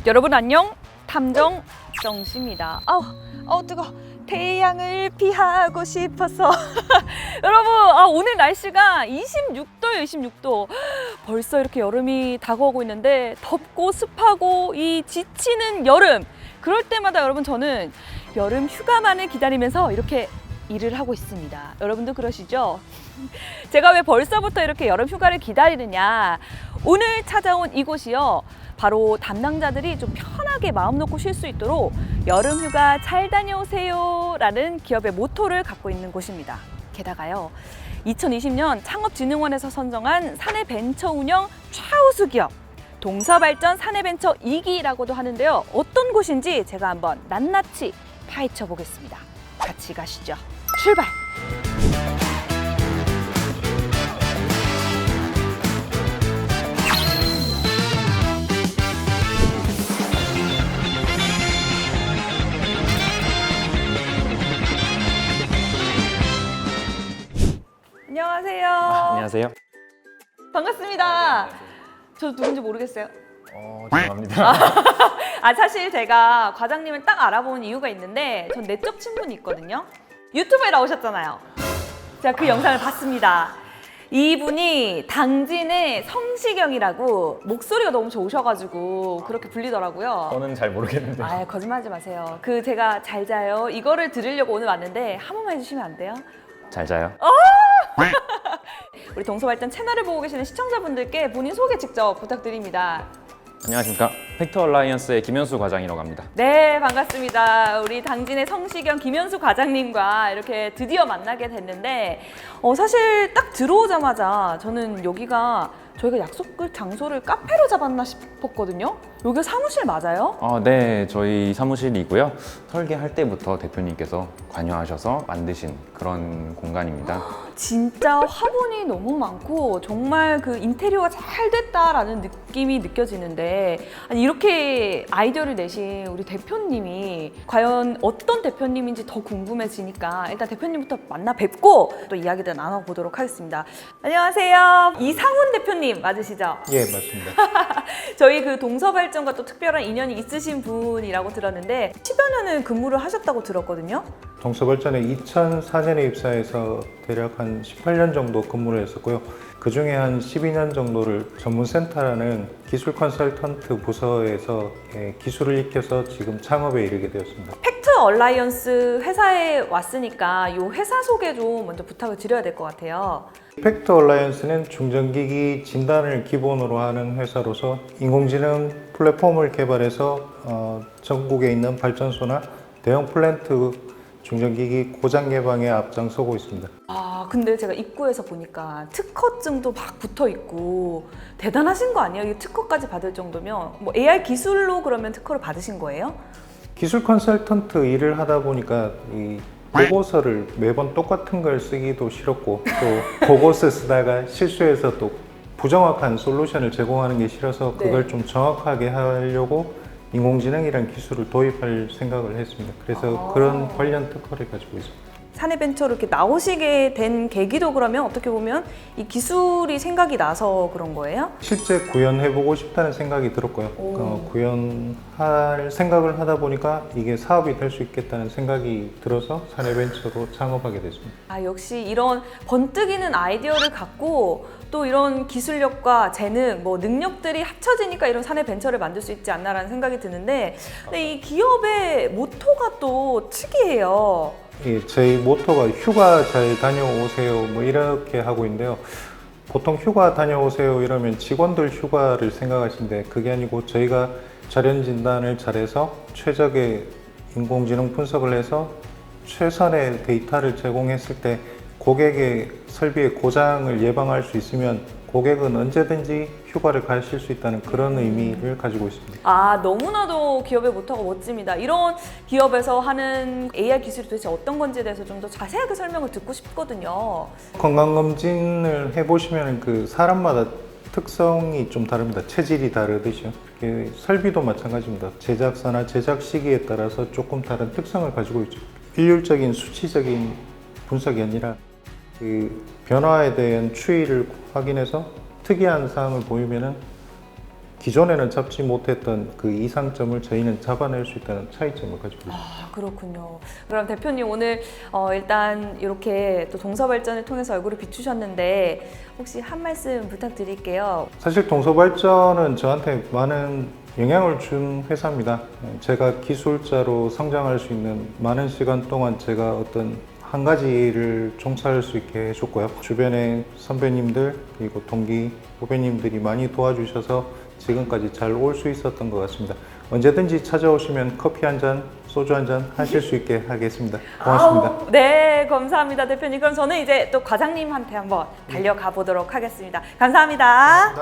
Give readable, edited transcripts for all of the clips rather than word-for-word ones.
여러분 안녕, 탐정 정씨입니다. 아우 뜨거. 태양을 피하고 싶어서 여러분 오늘 날씨가 26도예요. 26도. 벌써 이렇게 여름이 다가오고 있는데 덥고 습하고 이 지치는 여름, 그럴 때마다 여러분 저는 여름 휴가만을 기다리면서 이렇게 일을 하고 있습니다. 여러분도 그러시죠? 제가 왜 벌써부터 이렇게 여름 휴가를 기다리느냐, 오늘 찾아온 이곳이요, 바로 담당자들이 좀 편하게 마음 놓고 쉴 수 있도록 여름 휴가 잘 다녀오세요 라는 기업의 모토를 갖고 있는 곳입니다. 게다가요, 2020년 창업진흥원에서 선정한 사내벤처 운영 최우수 기업, 동서발전 사내벤처 2기라고도 하는데요. 어떤 곳인지 제가 한번 낱낱이 파헤쳐 보겠습니다. 같이 가시죠. 출발! 안녕하세요. 안녕하세요. 반갑습니다. 저 누군지 모르겠어요. 죄송합니다. 사실 제가 과장님을 딱 알아본 이유가 있는데, 전 내적 친분이 있거든요. 유튜브에 나오셨잖아요. 제가 그 영상을 봤습니다. 이분이 당진의 성시경이라고, 목소리가 너무 좋으셔가지고 그렇게 불리더라고요. 저는 잘 모르겠는데. 거짓말하지 마세요. 제가 잘 자요 이거를 들으려고 오늘 왔는데 한 번만 해주시면 안 돼요? 잘 자요. 우리 동서발전 채널을 보고 계시는 시청자분들께 본인 소개 직접 부탁드립니다. 안녕하십니까. 팩터 얼라이언스의 김현수 과장이라고 합니다. 네, 반갑습니다. 우리 당진의 성시경 김현수 과장님과 이렇게 드디어 만나게 됐는데, 사실 딱 들어오자마자 저는 여기가 저희가 약속을 장소를 카페로 잡았나 싶었거든요. 여기가 사무실 맞아요? 네, 저희 사무실이고요. 설계할 때부터 대표님께서 관여하셔서 만드신 그런 공간입니다. 진짜 화분이 너무 많고 정말 그 인테리어가 잘 됐다라는 느낌이 느껴지는데, 아니 이렇게 아이디어를 내신 우리 대표님이 과연 어떤 대표님인지 더 궁금해지니까 일단 대표님부터 만나 뵙고 또 이야기를 나눠보도록 하겠습니다. 안녕하세요. 이상훈 대표님 맞으시죠? 예, 맞습니다. 저희 그 동서발전과 또 특별한 인연이 있으신 분이라고 들었는데 10여 년을 근무를 하셨다고 들었거든요. 동서발전에 2004년에 입사해서 대략 한 18년 정도 근무를 했었고요. 그 중에 한 12년 정도를 전문센터라는 기술 컨설턴트 부서에서 기술을 익혀서 지금 창업에 이르게 되었습니다. 팩트 얼라이언스 회사에 왔으니까 이 회사 소개 좀 먼저 부탁을 드려야 될 것 같아요. 팩터 얼라이언스는 중전기기 진단을 기본으로 하는 회사로서 인공지능 플랫폼을 개발해서 전국에 있는 발전소나 대형 플랜트 중전기기 고장 예방에 앞장서고 있습니다. 근데 제가 입구에서 보니까 특허증도 막 붙어 있고 대단하신 거 아니에요? 이 특허까지 받을 정도면 뭐 AI 기술로 그러면 특허를 받으신 거예요? 기술 컨설턴트 일을 하다 보니까 이 보고서를 매번 똑같은 걸 쓰기도 싫었고, 또 보고서 쓰다가 실수해서 또 부정확한 솔루션을 제공하는 게 싫어서 그걸 좀 정확하게 하려고 인공지능이라는 기술을 도입할 생각을 했습니다. 그래서 그런 관련 특허를 가지고 있습니다. 사내벤처로 이렇게 나오시게 된 계기도 그러면 어떻게 보면 이 기술이 생각이 나서 그런 거예요? 실제 구현해보고 싶다는 생각이 들었고요. 구현할 생각을 하다 보니까 이게 사업이 될 수 있겠다는 생각이 들어서 사내벤처로 창업하게 됐습니다. 역시 이런 번뜩이는 아이디어를 갖고 또 이런 기술력과 재능, 능력들이 합쳐지니까 이런 사내벤처를 만들 수 있지 않나라는 생각이 드는데, 근데 이 기업의 모토가 또 특이해요. 저희 모토가 휴가 잘 다녀오세요 이렇게 하고 있는데요. 보통 휴가 다녀오세요 이러면 직원들 휴가를 생각하시는데 그게 아니고 저희가 자연 진단을 잘해서 최적의 인공지능 분석을 해서 최선의 데이터를 제공했을 때 고객의 설비의 고장을 예방할 수 있으면 고객은 언제든지 휴가를 가실 수 있다는 그런 의미를 가지고 있습니다. 너무나도 기업의 모토가 멋집니다. 이런 기업에서 하는 AI 기술이 도대체 어떤 건지에 대해서 좀 더 자세하게 설명을 듣고 싶거든요. 건강검진을 해보시면 그 사람마다 특성이 좀 다릅니다. 체질이 다르듯이요. 설비도 마찬가지입니다. 제작사나 제작 시기에 따라서 조금 다른 특성을 가지고 있죠. 일률적인 수치적인 분석이 아니라 그 변화에 대한 추이를 확인해서 특이한 사항을 보이면은 기존에는 잡지 못했던 그 이상점을 저희는 잡아낼 수 있다는 차이점을 가지고 있습니다. 아, 그렇군요. 그럼 대표님 오늘 일단 이렇게 또 동서발전을 통해서 얼굴을 비추셨는데 혹시 한 말씀 부탁드릴게요. 사실 동서발전은 저한테 많은 영향을 준 회사입니다. 제가 기술자로 성장할 수 있는 많은 시간 동안 제가 어떤 한 가지를 종사할 수 있게 해줬고요. 주변의 선배님들 그리고 동기 후배님들이 많이 도와주셔서 지금까지 잘 올 수 있었던 것 같습니다. 언제든지 찾아오시면 커피 한 잔, 소주 한 잔 하실 수 있게 하겠습니다. 고맙습니다. 아우, 네, 감사합니다, 대표님. 그럼 저는 이제 또 과장님한테 한번 달려가 보도록 하겠습니다. 감사합니다.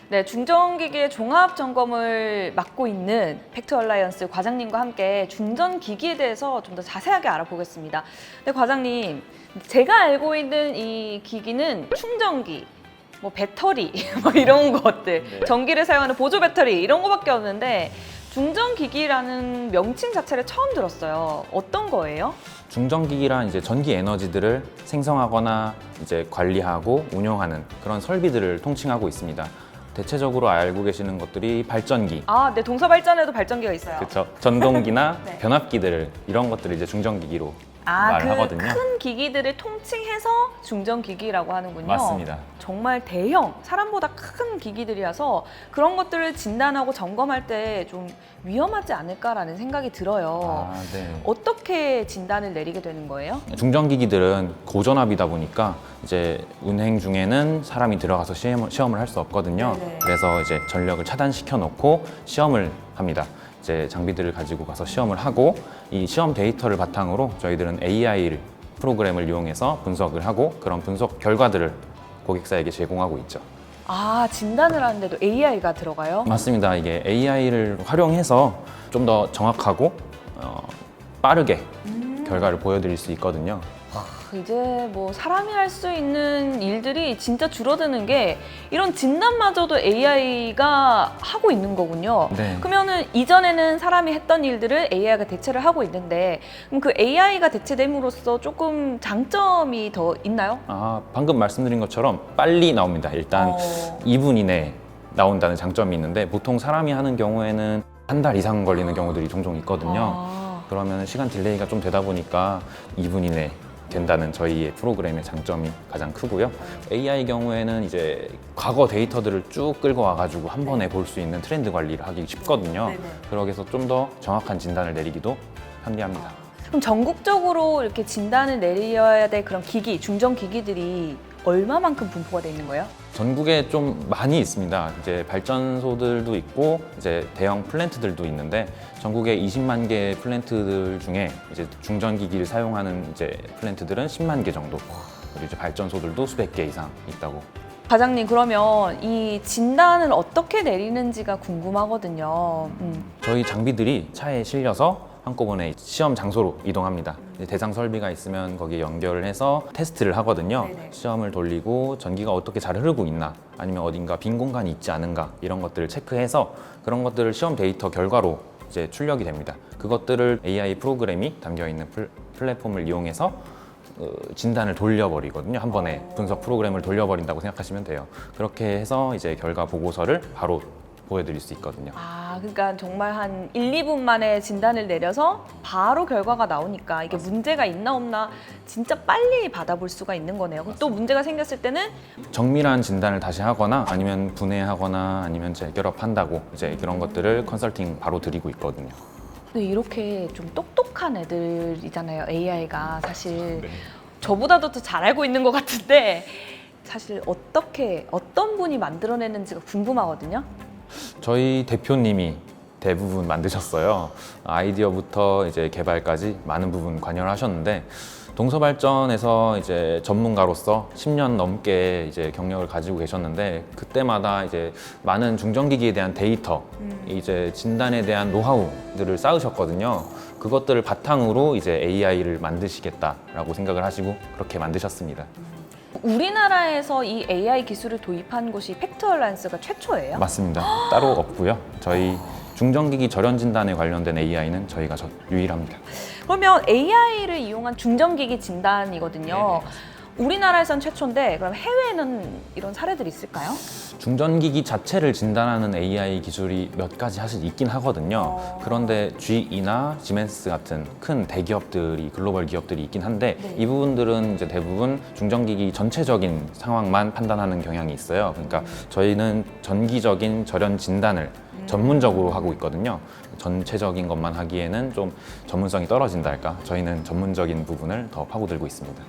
네, 중전기기의 종합 점검을 맡고 있는 팩트얼라이언스 과장님과 함께 중전기기에 대해서 좀 더 자세하게 알아보겠습니다. 네, 과장님, 제가 알고 있는 이 기기는 충전기, 뭐 배터리, 뭐 이런 것들, 네. 전기를 사용하는 보조 배터리 이런 거밖에 없는데 중전기기라는 명칭 자체를 처음 들었어요. 어떤 거예요? 중전기기란 이제 전기 에너지들을 생성하거나 이제 관리하고 운영하는 그런 설비들을 통칭하고 있습니다. 대체적으로 알고 계시는 것들이 발전기, 아, 네, 동서발전에도 발전기가 있어요. 그렇죠. 전동기나 네. 변압기들을 이런 것들을 이제 중전기기로 아, 말을 하거든요. 그 큰 기기들을 통칭해서 중전기기라고 하는군요. 맞습니다. 정말 대형, 사람보다 큰 기기들이라서 그런 것들을 진단하고 점검할 때 좀 위험하지 않을까라는 생각이 들어요. 아, 네. 어떻게 진단을 내리게 되는 거예요? 중전기기들은 고전압이다 보니까 이제 운행 중에는 사람이 들어가서 시험을 할 수 없거든요. 네네. 그래서 이제 전력을 차단시켜 놓고 시험을 합니다. 이제 장비들을 가지고 가서 시험을 하고 이 시험 데이터를 바탕으로 저희들은 AI 프로그램을 이용해서 분석을 하고 그런 분석 결과들을 고객사에게 제공하고 있죠. 아, 진단을 하는데도 AI가 들어가요? 맞습니다. 이게 AI를 활용해서 좀 더 정확하고 빠르게 결과를 보여드릴 수 있거든요. 이제 뭐 사람이 할 수 있는 일들이 진짜 줄어드는 게 이런 진단마저도 AI가 하고 있는 거군요. 네. 그러면은 이전에는 사람이 했던 일들을 AI가 대체를 하고 있는데 그럼 그 AI가 대체됨으로써 조금 장점이 더 있나요? 아, 방금 말씀드린 것처럼 빨리 나옵니다. 일단 2분 이내에 나온다는 장점이 있는데 보통 사람이 하는 경우에는 한 달 이상 걸리는 경우들이 종종 있거든요. 그러면 시간 딜레이가 좀 되다 보니까 2분 이내 된다는 저희의 프로그램의 장점이 가장 크고요. AI 경우에는 이제 과거 데이터들을 쭉 끌고 와가지고 한 번에 볼 수 있는 트렌드 관리를 하기 쉽거든요. 네네. 그러기 위해서 좀 더 정확한 진단을 내리기도 편리합니다. 그럼 전국적으로 이렇게 진단을 내려야 될 그런 기기, 중전 기기들이 얼마만큼 분포가 돼 있는 거예요? 전국에 좀 많이 있습니다. 이제 발전소들도 있고 이제 대형 플랜트들도 있는데 전국에 20만 개 플랜트들 중에 이제 중전기기를 사용하는 이제 플랜트들은 10만 개 정도. 그리고 이제 발전소들도 수백 개 이상 있다고. 과장님, 그러면 이 진단을 어떻게 내리는지가 궁금하거든요. 저희 장비들이 차에 실려서 한꺼번에 시험 장소로 이동합니다. 이제 대상 설비가 있으면 거기에 연결을 해서 테스트를 하거든요. 네네. 시험을 돌리고 전기가 어떻게 잘 흐르고 있나 아니면 어딘가 빈 공간이 있지 않은가 이런 것들을 체크해서 그런 것들을 시험 데이터 결과로 이제 출력이 됩니다. 그것들을 AI 프로그램이 담겨 있는 플랫폼을 이용해서 진단을 돌려버리거든요. 한 번에 분석 프로그램을 돌려버린다고 생각하시면 돼요. 그렇게 해서 이제 결과 보고서를 바로 보여드릴 수 있거든요. 아, 그러니까 정말 한 1, 2분 만에 진단을 내려서 바로 결과가 나오니까 이게 문제가 있나 없나 진짜 빨리 받아볼 수가 있는 거네요. 그럼 또 문제가 생겼을 때는 정밀한 진단을 다시 하거나 아니면 분해하거나 아니면 재결합한다고 이제 그런 것들을 컨설팅 바로 드리고 있거든요. 근데 이렇게 좀 똑똑한 애들이잖아요. AI가 사실 저보다도 더 잘 알고 있는 것 같은데 사실 어떤 분이 만들어내는지가 궁금하거든요. 저희 대표님이 대부분 만드셨어요. 아이디어부터 이제 개발까지 많은 부분 관여를 하셨는데 동서발전에서 이제 전문가로서 10년 넘게 이제 경력을 가지고 계셨는데 그때마다 이제 많은 중전기기에 대한 데이터, 이제 진단에 대한 노하우들을 쌓으셨거든요. 그것들을 바탕으로 이제 AI를 만드시겠다라고 생각을 하시고 그렇게 만드셨습니다. 우리나라에서 이 AI 기술을 도입한 곳이 팩트얼라이언스가 최초예요? 맞습니다. 따로 없고요. 저희 중전기기 절연 진단에 관련된 AI는 저희가 유일합니다. 그러면 AI를 이용한 중전기기 진단이거든요. 우리나라에선 최초인데 그럼 해외에는 이런 사례들이 있을까요? 중전기기 자체를 진단하는 AI 기술이 몇 가지 사실 있긴 하거든요. 그런데 GE나 시멘스 같은 큰 대기업들이 글로벌 기업들이 있긴 한데 네. 이 부분들은 이제 대부분 중전기기 전체적인 상황만 판단하는 경향이 있어요. 그러니까 저희는 전기적인 절연 진단을 전문적으로 하고 있거든요. 전체적인 것만 하기에는 좀 전문성이 떨어진다 할까? 저희는 전문적인 부분을 더 파고들고 있습니다.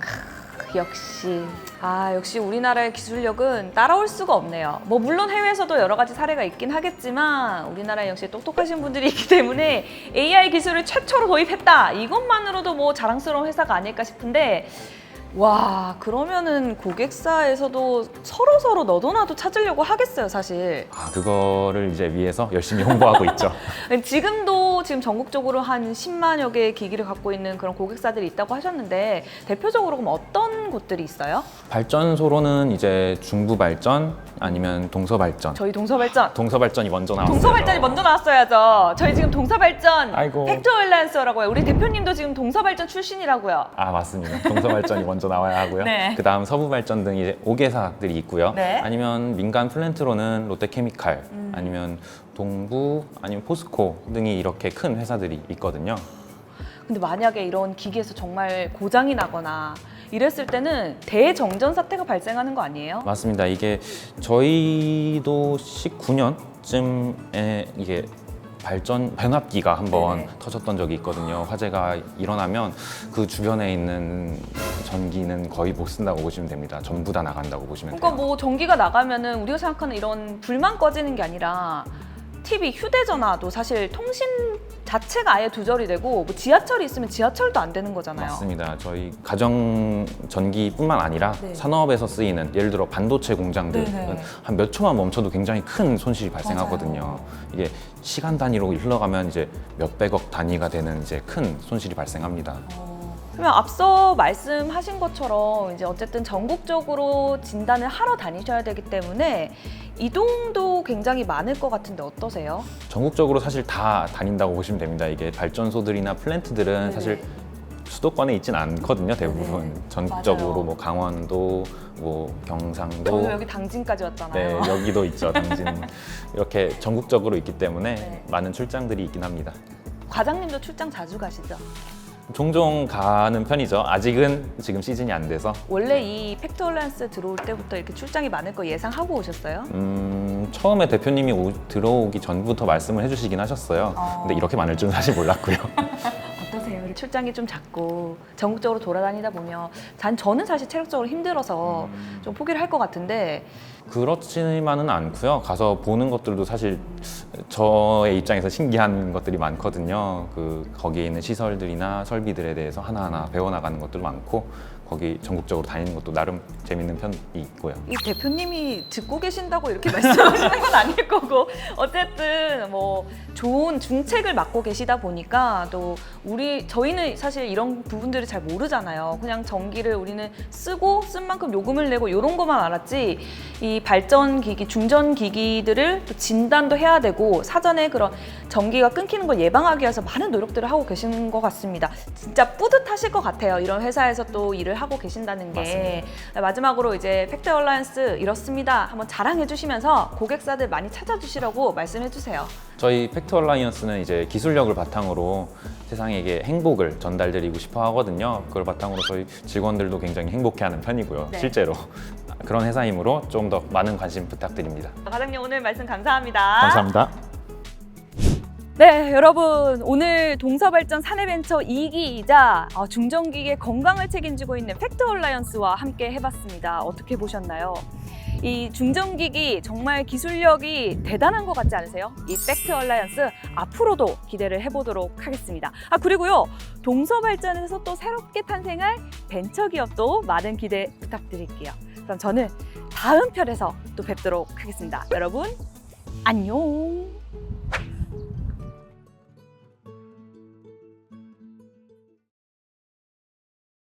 역시 우리나라의 기술력은 따라올 수가 없네요. 뭐 물론 해외에서도 여러 가지 사례가 있긴 하겠지만 우리나라에 역시 똑똑하신 분들이 있기 때문에 AI 기술을 최초로 도입했다. 이것만으로도 뭐 자랑스러운 회사가 아닐까 싶은데 와, 그러면은 고객사에서도 서로 너도 나도 찾으려고 하겠어요, 사실. 그거를 이제 위해서 열심히 홍보하고 있죠. 지금도 지금 전국적으로 한 10만여 개의 기기를 갖고 있는 그런 고객사들이 있다고 하셨는데 대표적으로 그럼 어떤 곳들이 있어요? 발전소로는 이제 중부발전 아니면 동서발전. 저희 동서발전. 동서발전이 먼저 나왔어요. 동서발전이 먼저 나왔어야죠. 저희 지금 동서발전 아이고. 팩트얼랜서라고 해요. 우리 대표님도 지금 동서발전 출신이라고요. 맞습니다. 동서발전이 먼저 나와야 하고요. 네. 그 다음 서부발전 등 이제 5개사들이 있고요. 네. 아니면 민간 플랜트로는 롯데케미칼, 아니면 동부, 아니면 포스코 등이 이렇게 큰 회사들이 있거든요. 근데 만약에 이런 기기에서 정말 고장이 나거나 이랬을 때는 대정전 사태가 발생하는 거 아니에요? 맞습니다. 이게 저희도 19년쯤에 이게 변압기가 한번 네네. 터졌던 적이 있거든요. 화재가 일어나면 그 주변에 있는 전기는 거의 못 쓴다고 보시면 됩니다. 전부 다 나간다고 보시면 그러니까 돼요. 뭐 전기가 나가면은 우리가 생각하는 이런 불만 꺼지는 게 아니라 TV, 휴대전화도 사실 통신 자체가 아예 두절이 되고 뭐 지하철이 있으면 지하철도 안 되는 거잖아요. 맞습니다. 저희 가정 전기뿐만 아니라 네. 산업에서 쓰이는 예를 들어 반도체 공장들은 네네. 한 몇 초만 멈춰도 굉장히 큰 손실이 발생하거든요. 맞아요. 이게 시간 단위로 흘러가면 이제 몇백억 단위가 되는 이제 큰 손실이 발생합니다. 그러면 앞서 말씀하신 것처럼 이제 어쨌든 전국적으로 진단을 하러 다니셔야 되기 때문에 이동도 굉장히 많을 것 같은데 어떠세요? 전국적으로 사실 다 다닌다고 보시면 됩니다. 이게 발전소들이나 플랜트들은 네네. 사실 수도권에 있진 않거든요. 대부분 네네. 전국적으로 맞아요. 뭐 강원도, 뭐 경상도, 저희 여기 당진까지 왔잖아요. 네, 여기도 있죠. 당진 이렇게 전국적으로 있기 때문에 네. 많은 출장들이 있긴 합니다. 과장님도 출장 자주 가시죠? 종종 가는 편이죠. 아직은 지금 시즌이 안 돼서. 원래 이 팩트얼랜스 들어올 때부터 이렇게 출장이 많을 거 예상하고 오셨어요? 처음에 대표님이 들어오기 전부터 말씀을 해주시긴 하셨어요. 근데 이렇게 많을 줄은 사실 몰랐고요. 어떠세요? 출장이 좀 작고 전국적으로 돌아다니다 보면 저는 사실 체력적으로 힘들어서 좀 포기를 할 것 같은데 그렇지만은 않고요. 가서 보는 것들도 사실 저의 입장에서 신기한 것들이 많거든요. 거기에 있는 시설들이나 설비들에 대해서 하나하나 배워나가는 것도 많고 거기 전국적으로 다니는 것도 나름 재밌는 편이 있고요. 이 대표님이 듣고 계신다고 이렇게 말씀하시는 건 아닐 거고 어쨌든 뭐 좋은 중책을 맡고 계시다 보니까 또 저희는 사실 이런 부분들을 잘 모르잖아요. 그냥 전기를 우리는 쓰고 쓴 만큼 요금을 내고 이런 것만 알았지 이 발전기기, 중전기기들을 또 진단도 해야 되고 사전에 그런 전기가 끊기는 걸 예방하기 위해서 많은 노력들을 하고 계시는 것 같습니다. 진짜 뿌듯하실 것 같아요. 이런 회사에서 또 일을 하고 계신다는 게. 맞습니다. 마지막으로 이제 팩트얼라이언스 이렇습니다. 한번 자랑해 주시면서 고객사들 많이 찾아주시라고 말씀해 주세요. 저희 팩트얼라이언스는 이제 기술력을 바탕으로 세상에게 행복을 전달드리고 싶어 하거든요. 그걸 바탕으로 저희 직원들도 굉장히 행복해하는 편이고요. 네. 실제로 그런 회사이므로 좀 더 많은 관심 부탁드립니다. 과장님 오늘 말씀 감사합니다. 감사합니다. 네, 여러분 오늘 동서발전 사내벤처 2기이자 중전기기의 건강을 책임지고 있는 팩트얼라이언스와 함께 해봤습니다. 어떻게 보셨나요? 이 중전기기 정말 기술력이 대단한 것 같지 않으세요? 이 팩트얼라이언스 앞으로도 기대를 해보도록 하겠습니다. 그리고요 동서발전에서 또 새롭게 탄생할 벤처기업도 많은 기대 부탁드릴게요. 그럼 저는 다음 편에서 또 뵙도록 하겠습니다. 여러분 안녕.